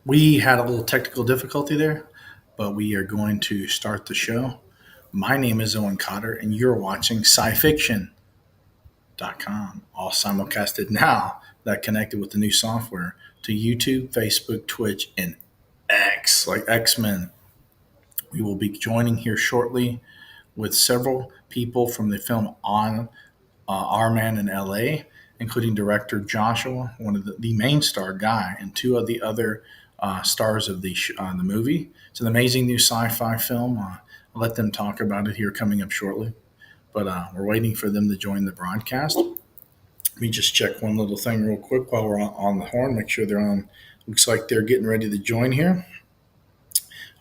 We had a little technical difficulty there, but we are going to start the show. My name is Owen Cotter, and you're watching SciFiction.com, all simulcasted now that connected with the new software to YouTube, Facebook, Twitch, and X, like X Men. We will be joining here shortly with several people from the film On Our Man in LA, including director Joshua, one of the main star guy, and two of the other stars of the movie. It's an amazing new sci-fi film. I'll let them talk about it here coming up shortly. But we're waiting for them to join the broadcast. Let me just check one little thing real quick while we're on the horn. Make sure they're on. Looks like they're getting ready to join here.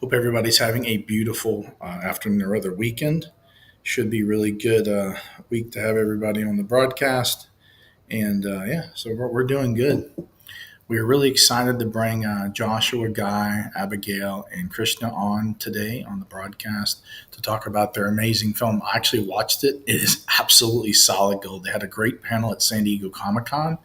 Hope everybody's having a beautiful afternoon or other weekend. Should be really good week to have everybody on the broadcast. And yeah, so we're doing good. We're really excited to bring Joshua, Guy, Abigail, and Krishna on today on the broadcast to talk about their amazing film. I actually watched it. It is absolutely solid gold. They had a great panel at San Diego Comic Con,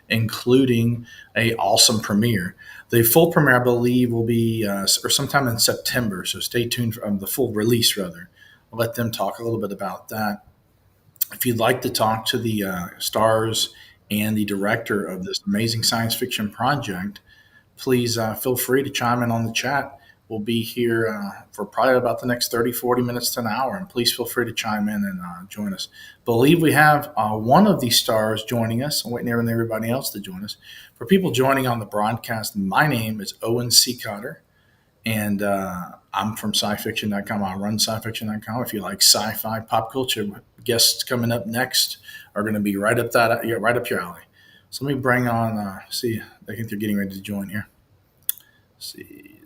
including a awesome premiere. The full premiere, I believe, will be or sometime in September. So stay tuned for the full release, rather. I'll let them talk a little bit about that. If you'd like to talk to the stars and the director of this amazing science fiction project, please feel free to chime in on the chat. We'll be here for probably about the next 30, 40 minutes to an hour, and please feel free to chime in and join us. Believe we have one of these stars joining us. I'm waiting for everybody else to join us. For people joining on the broadcast, my name is Owen C. Cotter, and I'm from SciFiction.com. I run SciFiction.com. If you like sci-fi, pop culture, guests coming up next are going to be right up right up your alley. So let me bring on. See, I think they're getting ready to join here. See,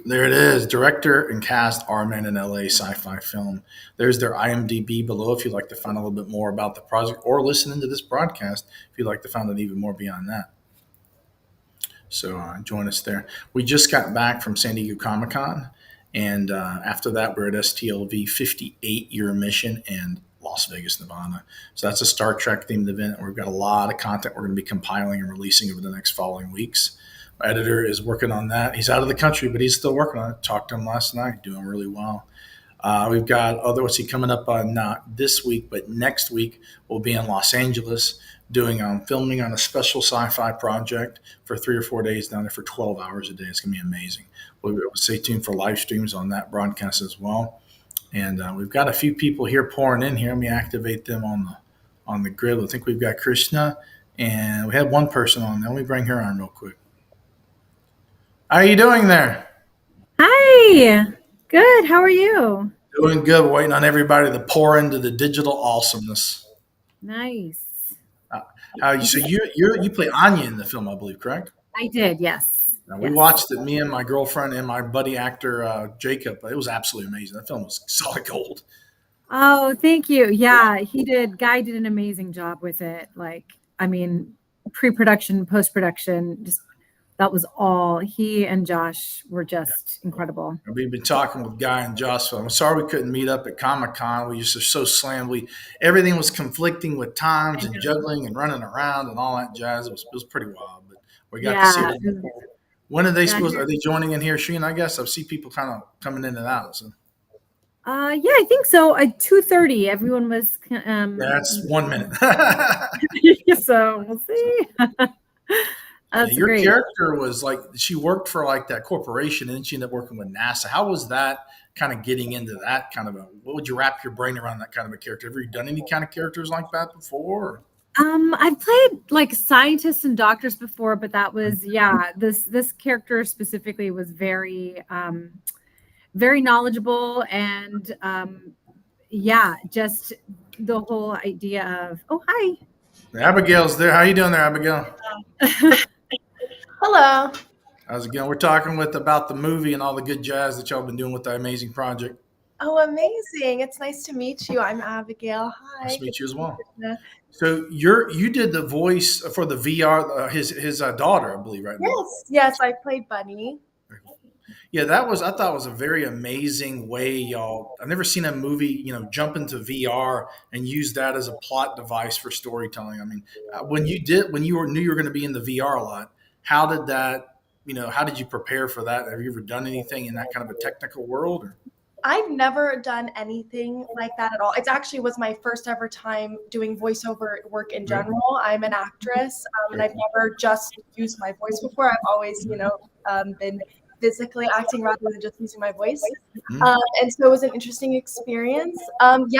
there it is. Director and cast Our Man in LA sci-fi film. There's their IMDb below if you'd like to find a little bit more about the project or listen into this broadcast if you'd like to find out even more beyond that. So join us there. We just got back from San Diego Comic Con, and after that, we're at STLV 58 year mission in Las Vegas, Nevada. So that's a Star Trek themed event. We've got a lot of content we're going to be compiling and releasing over the next following weeks. My editor is working on that. He's out of the country, but he's still working on it. Talked to him last night, doing really well. We've got what's he coming up on? Not this week, but next week we'll be in Los Angeles doing filming on a special sci-fi project for 3 or 4 days down there for 12 hours a day. It's gonna be amazing. We'll stay tuned for live streams on that broadcast as well. And we've got a few people here pouring in here. Let me activate them on the grid. I think we've got Krishna, and we had one person on there. Let me bring her on real quick. How are you doing there? Hi. Good. How are you? Doing good. We're waiting on everybody to pour into the digital awesomeness. Nice. So you play Anya in the film, I believe, correct? I did. Yes. Now, we Yes. watched it, me and my girlfriend and my buddy actor Jacob. It was absolutely amazing. That film was solid gold. Oh, thank you. Yeah, he did. Guy did an amazing job with it. Pre-production, post-production, just that was all. He and Josh were just incredible. We've been talking with Guy and Josh. I'm sorry we couldn't meet up at Comic Con. We just are so slammed. Everything was conflicting with times and juggling and running around and all that jazz. It was pretty wild, but we got to see them. When are they supposed? Are they joining in here, Sheen? I guess I see people kind of coming in and out. So. Yeah, I think so. At 2:30, everyone was. That's 1 minute. So we'll see. Your great. character was like she worked for like that corporation, and then she ended up working with NASA. How was that kind of getting into that kind of what would you wrap your brain around that kind of a character? Have you done any kind of characters like that before? I've played like scientists and doctors before, but that was this character specifically was very very knowledgeable and just the whole idea of hi. Abigail's there. How you doing there, Abigail? Hello. How's it going? We're talking about the movie and all the good jazz that y'all been doing with the amazing project. Oh, amazing. It's nice to meet you. I'm Abigail. Hi. Nice to meet you as well. So you did the voice for the VR, his daughter, I believe, right? Yes, I played Bunny. Yeah, I thought it was a very amazing way, y'all. I've never seen a movie, jump into VR and use that as a plot device for storytelling. I mean, when you knew you were going to be in the VR a lot, how did that how did you prepare for that? Have you ever done anything in that kind of a technical world? Or? I've never done anything like that at all. It actually was my first ever time doing voiceover work in general. I'm an actress, and I've never just used my voice before. I've always, been physically acting rather than just using my voice. And so it was an interesting experience. For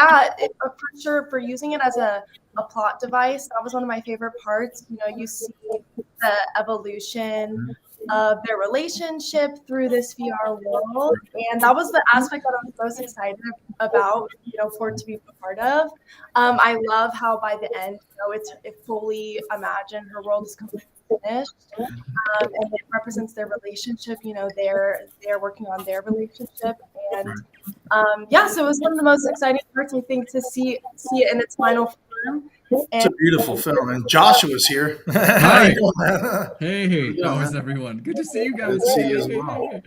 sure, for using it as a plot device, that was one of my favorite parts. You see the evolution of their relationship through this VR world. And that was the aspect that I was most excited about, for it to be a part of. I love how by the end, it fully imagined her world is completely finished. And it represents their relationship, they're working on their relationship. And so it was one of the most exciting parts, I think, to see it in its final form. It's a beautiful film, and Joshua's here. Hi. Hey, how is everyone? Good to see you guys. Good to see you as well.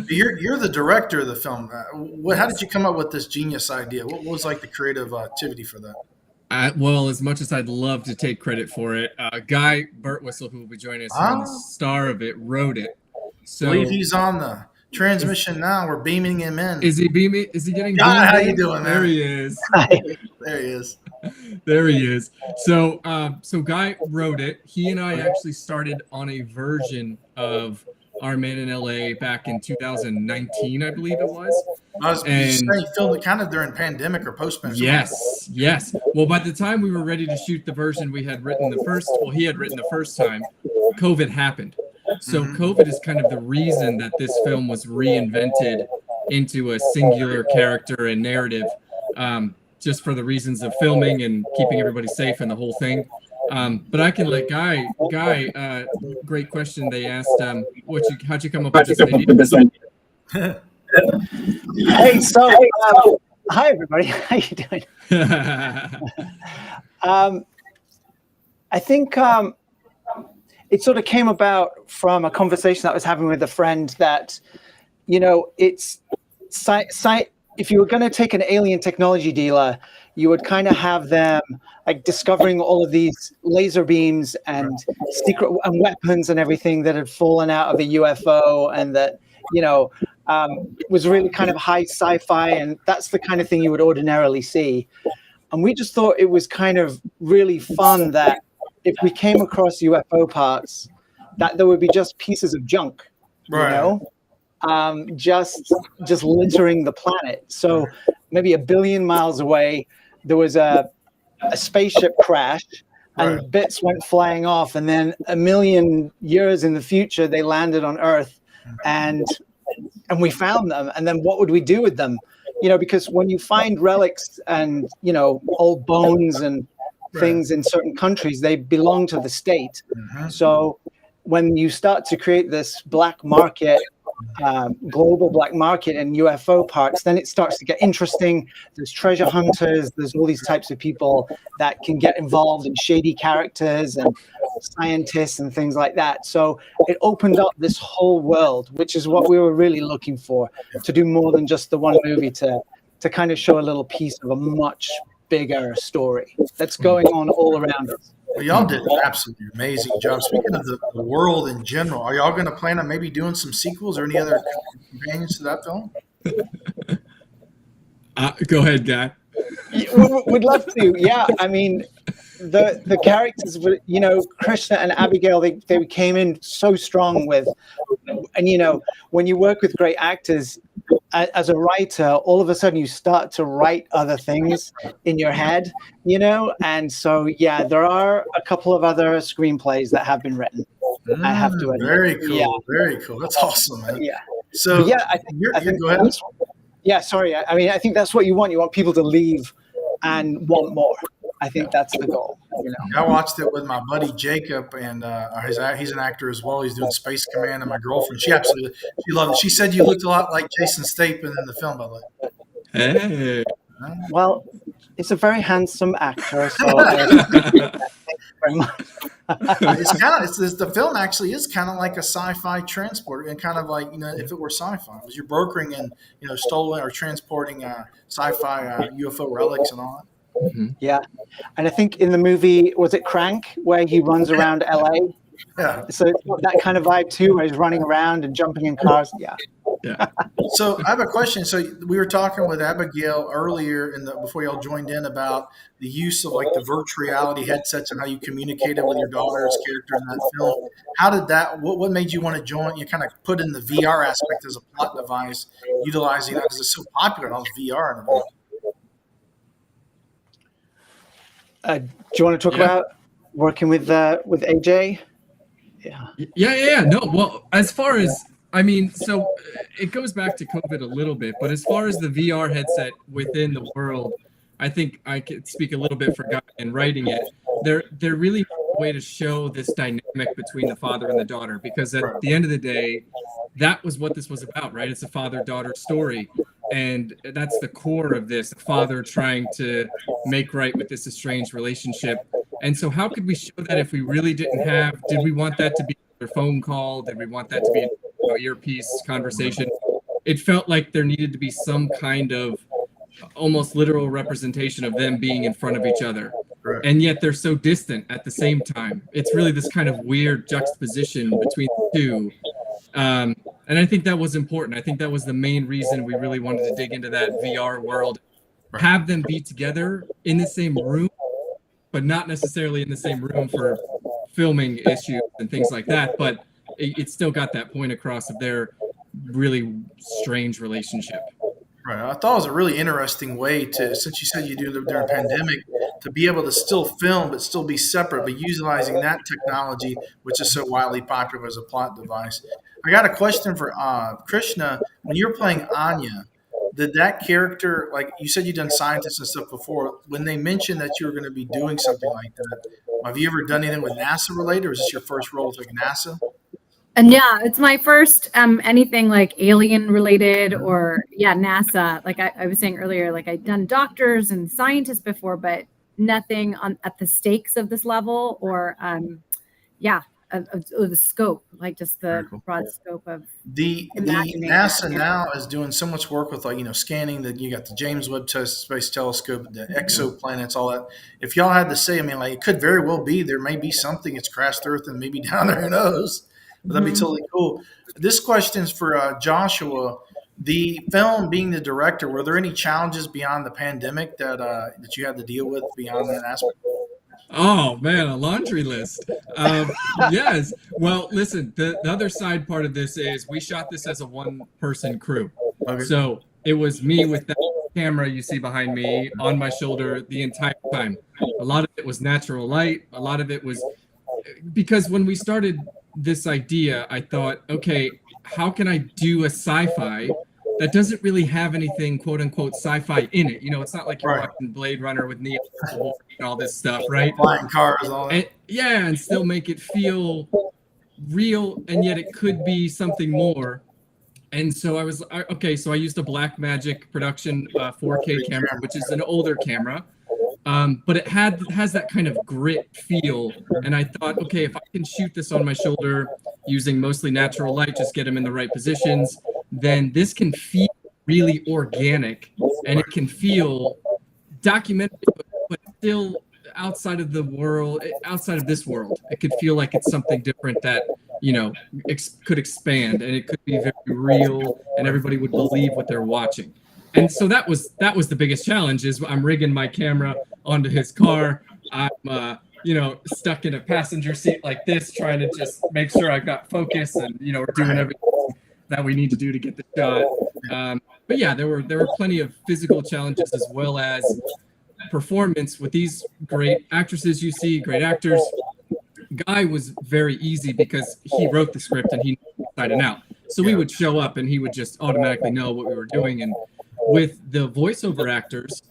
You're the director of the film. How did you come up with this genius idea? What was like the creative activity for that? Well, as much as I'd love to take credit for it, Guy Birtwistle, who will be joining us here, the star of it, wrote it. So I believe he's on the transmission now. We're beaming him in. Is he beaming? Is he getting? Guy, how you doing, man? There he is. There he is. There he is. So Guy wrote it. He and I actually started on a version of Our Man in LA back in 2019, I believe it was. You filmed it kind of during pandemic or post-pandemic. Yes. Well, by the time we were ready to shoot the version we had written he had written the first time, COVID happened. So COVID is kind of the reason that this film was reinvented into a singular character and narrative, just for the reasons of filming and keeping everybody safe and the whole thing. But I can let Guy, great question they asked, how'd you come up with this idea? Hey, hi everybody, how you doing? I think it sort of came about from a conversation that I was having with a friend that, it's if you were going to take an alien technology dealer, you would kind of have them like discovering all of these laser beams and secret and weapons and everything that had fallen out of a UFO, and that, was really kind of high sci-fi, and that's the kind of thing you would ordinarily see. And we just thought it was kind of really fun that if we came across UFO parts, that there would be just pieces of junk, just littering the planet. So maybe 1 billion miles away, there was a spaceship crash, and bits went flying off, and then 1 million years in the future, they landed on Earth, and we found them. And then what would we do with them? Because when you find relics and, old bones and things in certain countries, they belong to the state. So when you start to create this black market, global black market in UFO parts, then it starts to get interesting. There's treasure hunters, there's all these types of people that can get involved in shady characters and scientists and things like that. So it opened up this whole world, which is what we were really looking for, to do more than just the one movie, to kind of show a little piece of a much bigger story that's going on all around us. Well, y'all did an absolutely amazing job. Speaking of the world in general, are y'all going to plan on maybe doing some sequels or any other companions to that film? Go ahead, Guy. We'd love to. Yeah, I mean, the characters, Krishna and Abigail, they came in so strong with, and when you work with great actors, as a writer, all of a sudden you start to write other things in your head, and so there are a couple of other screenplays that have been written. I have to admit. Very cool. Very cool. That's awesome, man. Yeah. So I think go ahead. Yeah, sorry. I mean, I think that's what you want. You want people to leave and want more. I think that's the goal. I watched it with my buddy Jacob, and he's an actor as well. He's doing Space Command, and my girlfriend, she loved it. She said you looked a lot like Jason Statham in the film, by the way. Hey. Well, he's a very handsome actor, so thank you very much. The film actually is kind of like a sci-fi transport, and kind of like, if it were sci-fi, it was you're brokering and stolen or transporting sci-fi UFO relics and all that. Yeah, and I think in the movie, was it Crank, where he runs around LA? Yeah. So it's got that kind of vibe too, where he's running around and jumping in cars. Yeah. Yeah. So I have a question. So we were talking with Abigail earlier before y'all joined in about the use of like the virtual reality headsets and how you communicated with your daughter's character in that film. How did that? What made you want to join? You kind of put in the VR aspect as a plot device, utilizing that because it's so popular in all this VR and everything. Do you want to talk about working with AJ? Yeah. No, well, as far as, I mean, so it goes back to COVID a little bit, but as far as the VR headset within the world, I think I could speak a little bit for Guy in writing it. They're really a way to show this dynamic between the father and the daughter, because at the end of the day, that was what this was about, right? It's a father-daughter story. And that's the core of this, the father trying to make right with this estranged relationship. And so how could we show that if we really did we want that to be a phone call? Did we want that to be an earpiece conversation? It felt like there needed to be some kind of almost literal representation of them being in front of each other. Right. And yet they're so distant at the same time. It's really this kind of weird juxtaposition between the two. And I think that was important. I think that was the main reason we really wanted to dig into that VR world, have them be together in the same room, but not necessarily in the same room for filming issues and things like that. But it still got that point across of their really strange relationship. Right. I thought it was a really interesting way to, since you said you do it during a pandemic, to be able to still film but still be separate, but utilizing that technology, which is so widely popular as a plot device. I got a question for Krishna. When you're playing Anya, did that character, like you said, you've done scientists and stuff before, when they mentioned that you were going to be doing something like that, have you ever done anything with NASA related, or is this your first role with like NASA? And yeah, it's my first anything like alien related or NASA. Like I was saying earlier, like I'd done doctors and scientists before, but nothing at the stakes of this level or of the scope, like just the broad scope of the NASA now is doing so much work with, like, scanning that. You got the James Webb Space Telescope, the exoplanets, all that. If y'all had to say, I mean, like, it could very well be there may be something that's crashed Earth and maybe down there, who knows? But that'd be totally cool. This question's for Joshua. The film, being the director, were there any challenges beyond the pandemic that you had to deal with beyond that aspect? Oh man, a laundry list. Yes. Well, listen, the other side part of this is we shot this as a one-person crew. Okay. So it was me with that camera you see behind me on my shoulder the entire time. A lot of it was natural light. A lot of it was because when we started this idea, I thought, okay, how can I do a sci-fi that doesn't really have anything quote unquote sci-fi in it? It's not like you're watching Blade Runner with Neo and all this stuff, right? Flying cars, all that. And still make it feel real, and yet it could be something more. And so I was so I used a Blackmagic production 4K camera, which is an older camera. But it has that kind of grit feel. And I thought, okay, if I can shoot this on my shoulder using mostly natural light, just get them in the right positions, then this can feel really organic and it can feel documented, but still outside of this world. It could feel like it's something different that, could expand, and it could be very real and everybody would believe what they're watching. And so that was the biggest challenge. Is I'm rigging my camera onto his car. I'm stuck in a passenger seat like this, trying to just make sure I've got focus, and we're doing everything that we need to do to get the shot. But yeah, there were plenty of physical challenges as well as performance with these great actresses you see, great actors. Guy was very easy because he wrote the script and he knew inside and out. So we would show up and he would just automatically know what we were doing. And with the voiceover actors,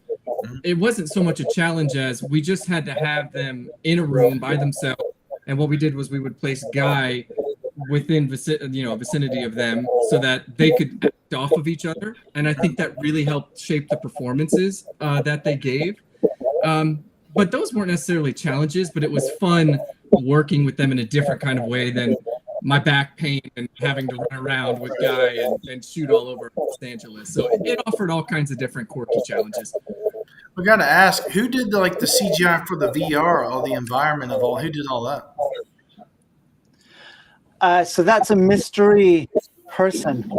it wasn't so much a challenge as we just had to have them in a room by themselves. And what we did was we would place Guy within vicinity of them so that they could act off of each other. And I think that really helped shape the performances that they gave. But those weren't necessarily challenges, but it was fun working with them in a different kind of way than my back pain and having to run around with Guy and shoot all over Los Angeles. So it offered all kinds of different quirky challenges. I got to ask, who did the CGI for the VR, all the environment of all? Who did all that? So that's a mystery person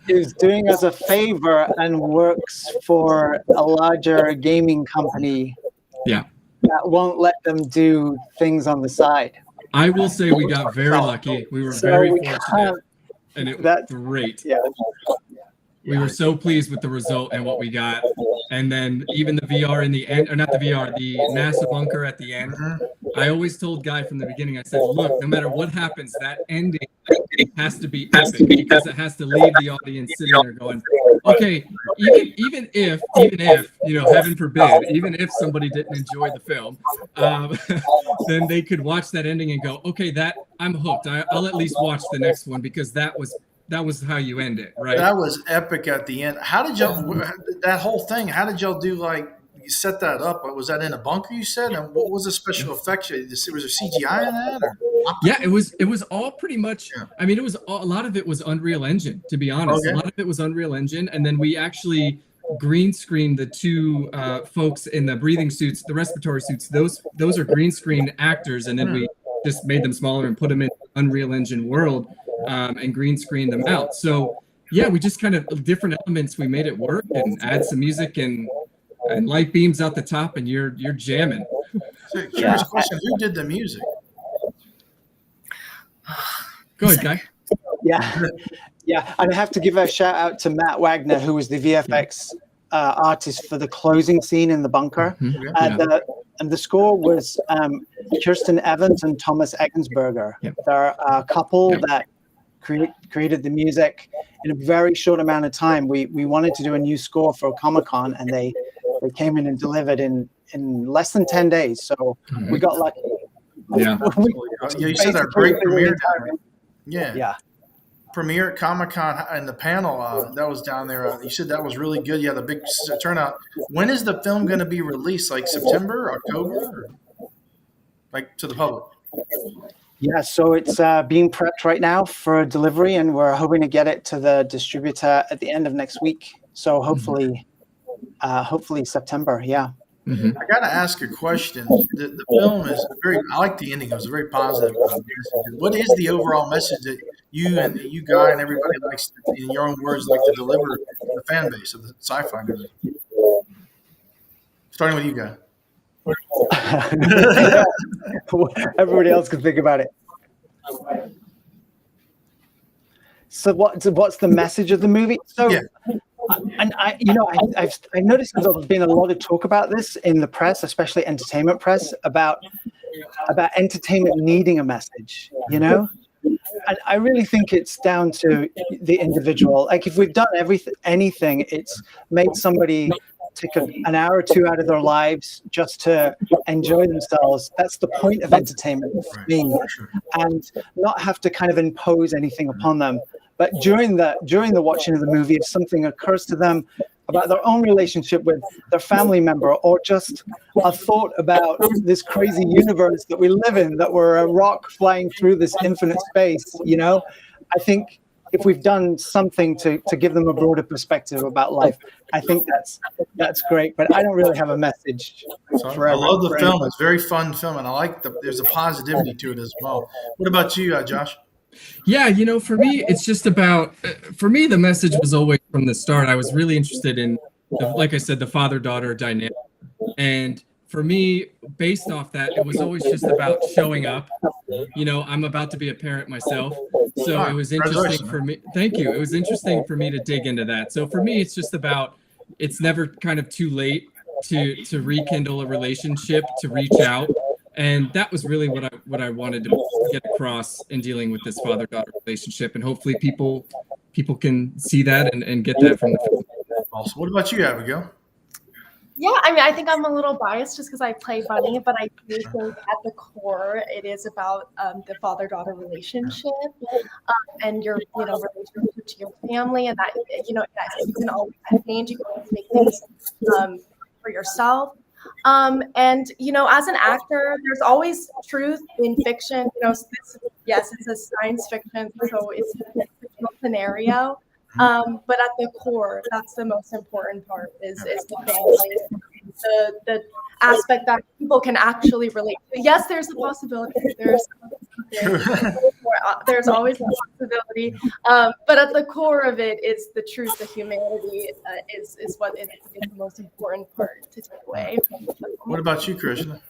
who's doing us a favor and works for a larger gaming company. Yeah. That won't let them do things on the side. I will say we got very lucky. We were So very we fortunate, can't- and it was That's- great. Yeah. We were so pleased with the result and what we got. And then even the VR in the end, or not the VR, the NASA bunker at the end. I always told Guy from the beginning, I said, look, no matter what happens, that ending has to be epic because it has to leave the audience sitting there going, okay, even if, you know, heaven forbid, even if somebody didn't enjoy the film, then they could watch that ending and go, okay, that I'm hooked. I'll at least watch the next one because that was how you end it, right? That was epic at the end. How did y'all, that whole thing, how did y'all do, like, you set that up? Was that in a bunker, you said? And what was the special effects? Was there CGI in that? Or? Yeah, it was all pretty much, I mean, a lot of it was Unreal Engine, to be honest. Okay. A lot of it was Unreal Engine. And then we actually green screened the two folks in the breathing suits, the respiratory suits. Those are green screen actors. And then we just made them smaller and put them in Unreal Engine world and green screened them out. So yeah, we just kind of different elements. We made it work and add some music and light beams out the top and you're jamming. So, curious question, who did the music? Go ahead, Guy. Yeah. And I have to give a shout out to Matt Wagner, who was the VFX artist for the closing scene in the bunker. And the score was Kirsten Evans and Thomas Eggensberger. They're a couple that created the music in a very short amount of time. We wanted to do a new score for Comic-Con, and they came in and delivered in less than 10 days. So we got lucky. Yeah, you said that great premiere down there. Yeah. Premiere at Comic-Con and the panel that was down there. You said that was really good. Yeah, the big turnout. When is the film going to be released? Like September, October, or like to the public? Yeah, so it's being prepped right now for delivery, and we're hoping to get it to the distributor at the end of next week. So hopefully September. Yeah. I got to ask a question. The film is I like the ending. It was a very positive message. What is the overall message that you Guy, and everybody likes, in your own words, like to deliver to the fan base of the sci-fi movie? Starting with you, Guy. Everybody else can think about it. So what's the message of the movie? So, and I've noticed there's been a lot of talk about this in the press, especially entertainment press, about entertainment needing a message. You know, and I really think it's down to the individual. Like if we've done anything, it's made somebody take an hour or two out of their lives just to enjoy themselves. That's the point of entertainment for me, and not have to kind of impose anything upon them. But during the watching of the movie, if something occurs to them about their own relationship with their family member, or just a thought about this crazy universe that we live in, that we're a rock flying through this infinite space, you know, I think if we've done something to give them a broader perspective about life, I think that's great. But I don't really have a message. I love the film. It's a very fun film, and I like there's a positivity to it as well. What about you, Josh? Yeah, you know, for me, it's just about, for me, the message was always from the start. I was really interested in, like I said, the father-daughter dynamic. And for me, based off that, it was always just about showing up. You know, I'm about to be a parent myself. So it was interesting for me. Thank you. It was interesting for me to dig into that. So for me, it's just about, it's never kind of too late to rekindle a relationship, to reach out. And that was really what I wanted to get across in dealing with this father-daughter relationship. And hopefully people can see that and get that from the film. Awesome. What about you, Abigail? Yeah, I mean, I think I'm a little biased just because I play Bunny, but I do think at the core it is about the father-daughter relationship and your, relationship to your family, and that, you can always change, you can always make things for yourself. And, as an actor, there's always truth in fiction. It's a science fiction, so it's a fictional scenario. But at the core, that's the most important part is the family. aspect that people can actually relate to. Yes, there's a possibility. There's always a possibility, but at the core of it is the truth. The humanity is what is the most important part to take away. What about you, Krishna?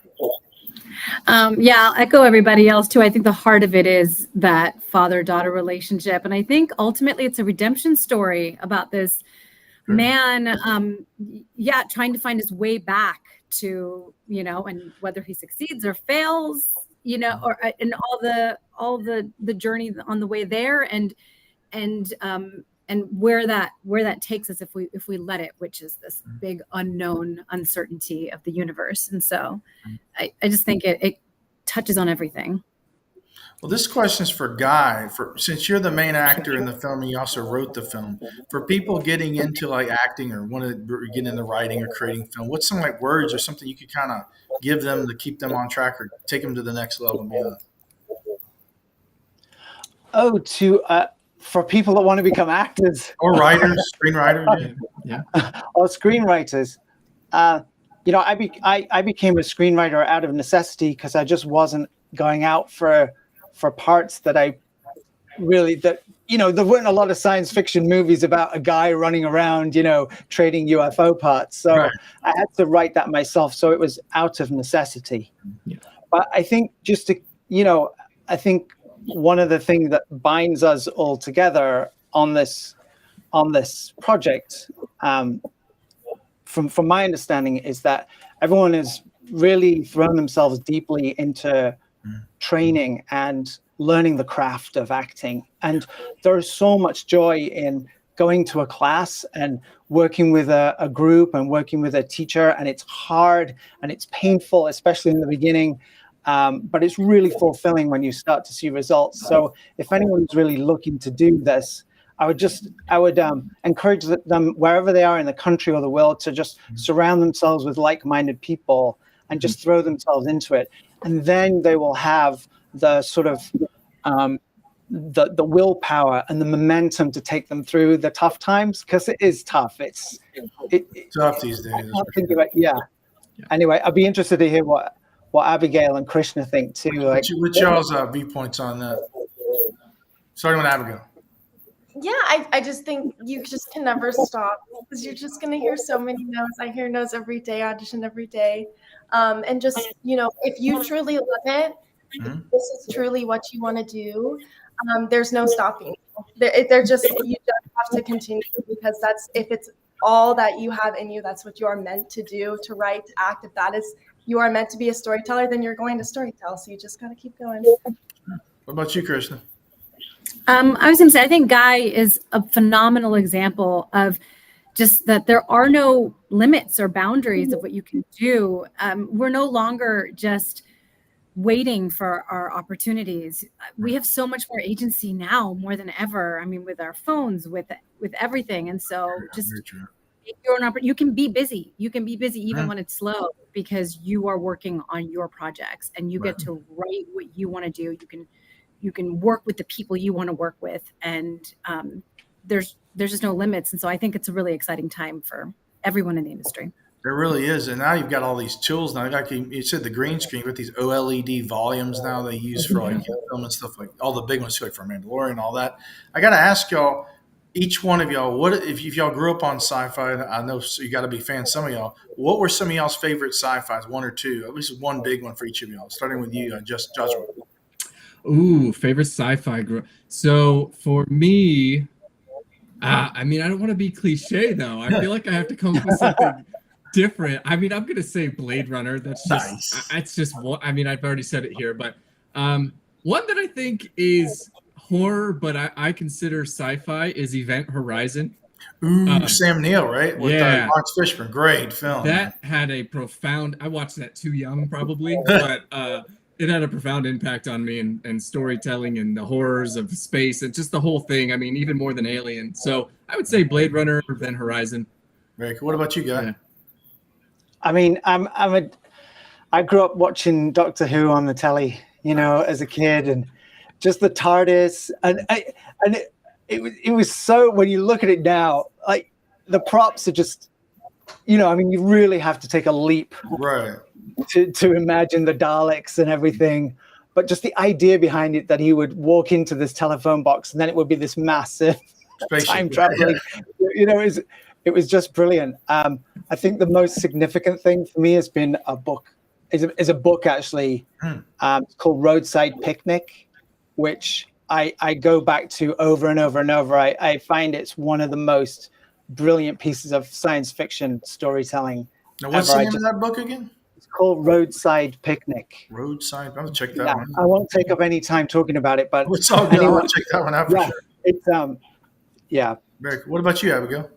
Yeah, I'll echo everybody else too. I think the heart of it is that father-daughter relationship. And I think ultimately it's a redemption story about this man, trying to find his way back to, and whether he succeeds or fails, or and all the journey on the way there, and where that takes us if we let it, which is this big unknown uncertainty of the universe. And so I just think it touches on everything. Well, this question is for Guy. Since you're the main actor in the film and you also wrote the film, for people getting into like acting or want to get into writing or creating film, what's some like words or something you could kind of give them to keep them on track or take them to the next level and beyond? Oh, for people that want to become actors or writers, screenwriters, or screenwriters. I became a screenwriter out of necessity because I just wasn't going out for parts that there weren't a lot of science fiction movies about a guy running around, trading UFO parts. So right. I had to write that myself. So it was out of necessity. Yeah. But I think I think one of the things that binds us all together on this project, from my understanding, is that everyone has really thrown themselves deeply into training and learning the craft of acting. And there is so much joy in going to a class and working with a group and working with a teacher. And it's hard and it's painful, especially in the beginning. But it's really fulfilling when you start to see results. So if anyone's really looking to do this, I would encourage them wherever they are in the country or the world to just surround themselves with like-minded people and just throw themselves into it. And then they will have the sort of the willpower and the momentum to take them through the tough times, because it is tough. It's tough these days. Anyway, I'd be interested to hear what Abigail and Krishna think too. What's y'all's viewpoints on that? Starting with Abigail. Yeah, I just think you just can never stop, because you're just going to hear so many no's. I hear no's every day, audition every day. And just, if you truly love it, this is truly what you want to do, there's no stopping. They're just, you just have to continue, because if it's all that you have in you, that's what you are meant to do, to write, to act. If that is, you are meant to be a storyteller, then you're going to storytell. So you just got to keep going. What about you, Krishna? I was going to say, I think Guy is a phenomenal example of just that there are no limits or boundaries of what you can do. We're no longer just waiting for our opportunities. We have so much more agency now, more than ever. I mean, with our phones, with everything. And so just you can be busy. You can be busy even when it's slow, because you are working on your projects and you get to write what you want to do. You can work with the people you want to work with, and there's just no limits. And so I think it's a really exciting time for everyone in the industry. There really is. And now you've got all these tools now. Like you said, the green screen with these OLED volumes now they use for like film and stuff, like all the big ones too, like for Mandalorian and all that. I got to ask y'all, each one of y'all, what if y'all grew up on sci-fi? I know you got to be fans. Some of y'all, what were some of y'all's favorite sci-fis? One or two, at least one big one for each of y'all. Starting with you, Joshua. Ooh, favorite sci-fi group. So for me, I mean, I don't want to be cliche though. I feel like I have to come up with something different. I mean, I'm gonna say Blade Runner. That's just nice. It's just one. I mean, I've already said it here, but one that I think is horror, but I consider sci-fi, is Event Horizon. Ooh, Sam Neill, right? With Lawrence Fishburne. Great film. That had a profound. I watched that too young, probably, but it had a profound impact on me, and storytelling and the horrors of space and just the whole thing. I mean, even more than Alien. So I would say Blade Runner, then Horizon. Very cool. What about you, Guy? Yeah. I mean, I grew up watching Doctor Who on the telly, as a kid, and just the TARDIS, and it was so. When you look at it now, like the props are just I mean, you really have to take a leap Right. to imagine the Daleks and everything. But just the idea behind it, that he would walk into this telephone box and then it would be this massive Spaceship. time traveling, it was just brilliant. I think the most significant thing for me has been a book. Is a book actually. It's called Roadside Picnic, which I go back to over and over and over. I find it's one of the most brilliant pieces of science fiction storytelling. Now, what's the name of that book again? It's called Roadside Picnic. Roadside. I'm gonna check that one. I won't take up any time talking about it, but It's all good. I want to check that one out for sure. It's Very cool. What about you, Abigail?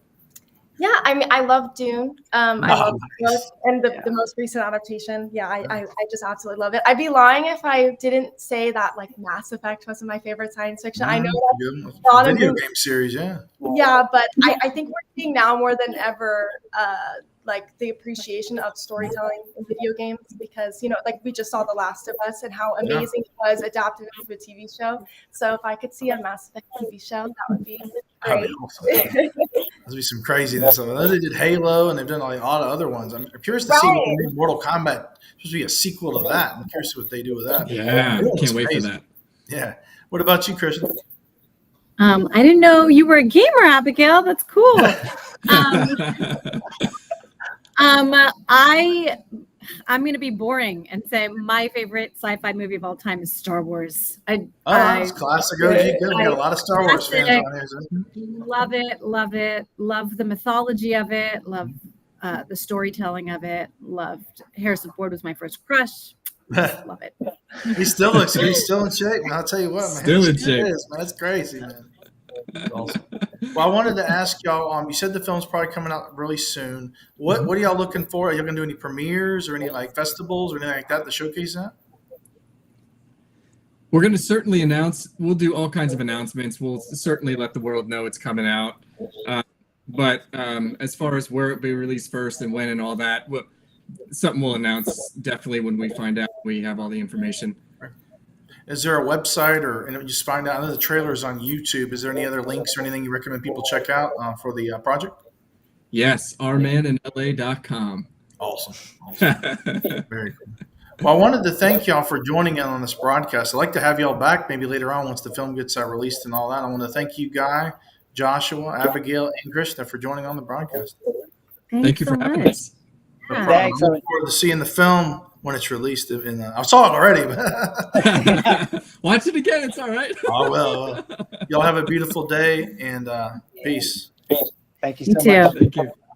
Yeah, I mean, I love Dune. I love both, and the most recent adaptation. Yeah, I just absolutely love it. I'd be lying if I didn't say that like Mass Effect wasn't my favorite science fiction. I know that's a lot of video game series, yeah. Yeah, but I think we're seeing now more than ever like the appreciation of storytelling in video games, because like we just saw The Last of Us and how amazing it was adapted into a TV show. So if I could see a Mass Effect TV show, that would be great. That'd be awesome. That'd be some craziness. I know they did Halo and they've done like a lot of other ones. I'm curious to see what the new Mortal Kombat supposed to be a sequel to that. I'm curious what they do with that. Yeah, can't wait for that. Yeah. What about you, Christian? I didn't know you were a gamer, Abigail. That's cool. I'm going to be boring and say my favorite sci-fi movie of all time is Star Wars. That's classic OG. We got a lot of Star Wars fans on here. So. Love it, love it. Love the mythology of it. Love the storytelling of it. Loved Harrison Ford was my first crush. Love it. He's still in shape, man. I'll tell you what, man. Still in shape. Man. That's crazy, man. That's awesome. Well, I wanted to ask y'all. You said the film's probably coming out really soon. What are y'all looking for? Are you going to do any premieres or any like festivals or anything like that to showcase that? We're going to certainly announce. We'll do all kinds of announcements. We'll certainly let the world know it's coming out. But as far as where it'll be released first and when and all that, something we'll announce definitely when we find out. We have all the information. Is there a website and just find out? I know the trailer is on YouTube. Is there any other links or anything you recommend people check out for the project? Yes, ourmaninla.com. Awesome. Very cool. Well, I wanted to thank y'all for joining in on this broadcast. I'd like to have y'all back maybe later on once the film gets released and all that. I want to thank you, Guy, Joshua, Abigail, and Krista for joining on the broadcast. Thank you for having us. Yeah. Thanks. I look forward to seeing the film when it's released. I saw it already. Watch it again. It's all right. I will. Y'all have a beautiful day and peace. Thank you You so too. much. Thank you.